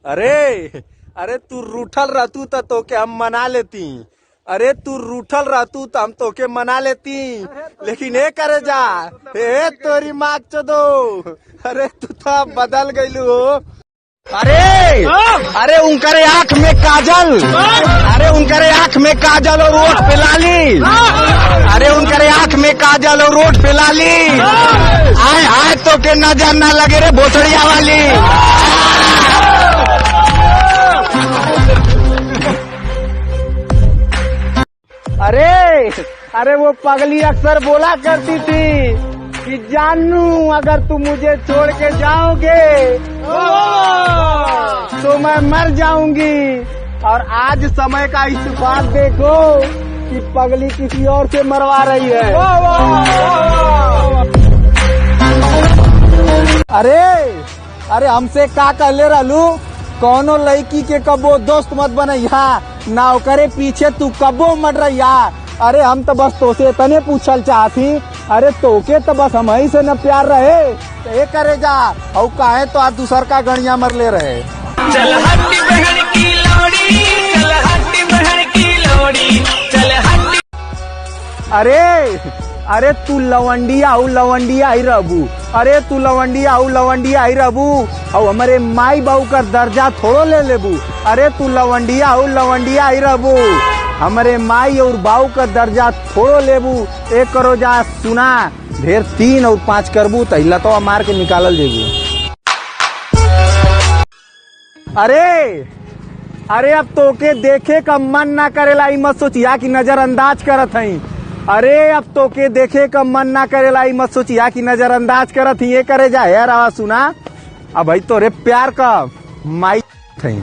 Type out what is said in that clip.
अरे अरे तू रूठल रहतू तो तोके हम मना लेती। अरे तू रूठल रहतू तो हम तोके मना लेती, लेकिन ए करे जा ए तोरी माग चोदो। अरे तू तो बदल गईलू हो। अरे अरे उनकरे आँख में काजल, अरे उनकरे आँख में काजल और रोड पे लाली, अरे उनकरे आँख में काजल और रोड पे लाली। आए आए तो के नजर ना लगे रे भोसड़िया वाली। अरे अरे वो पगली अक्सर बोला करती थी कि जानू अगर तुम मुझे छोड़ के जाओगे तो मैं मर जाऊंगी। और आज समय का इस बात देखो कि पगली किसी और से मरवा रही है। अरे अरे हमसे का कहले रहलू, कौनो लड़की के कबो दोस्त मत बनैया, ना ओकरे पीछे तू कबो मत रहिया। अरे हम तो बस तोसे तने पूछल चाहती, अरे तोके तो बस हम ही से न प्यार रहे तो ये करे जा और काहे तो आज दूसर का गणिया मर ले रहे। चल हट्टी बहन की लोड़ी, चल हट्टी बहन की लोड़ी, चल हट्टी। अरे अरे तू लवंडिया आऊ लवंडिया आई रहबू, अरे तू लवंडिया आऊ लवंडिया आई रहबू और हमारे माई बाबू का दर्जा थोड़ो ले लेबू। अरे तू लवंडिया आऊ लवंडिया आई रहबू, हमारे माई और बाऊ का दर्जा थोड़ो लेबू। एक करो जा सुना, ढेर 3 और 5 करबू तो लतवा मार के निकालल जेबू। अरे अरे अब तोके देखे का मन ना करेला, ई मत सोचिया कि नजरअंदाज करत हई। अरे अब तोके देखे का मन ना करेला, ई मत सोचिया कि नजरअंदाज करत हई। ये करे जा यार आवाज सुना, अब भाई तोरे प्यार का माई थई।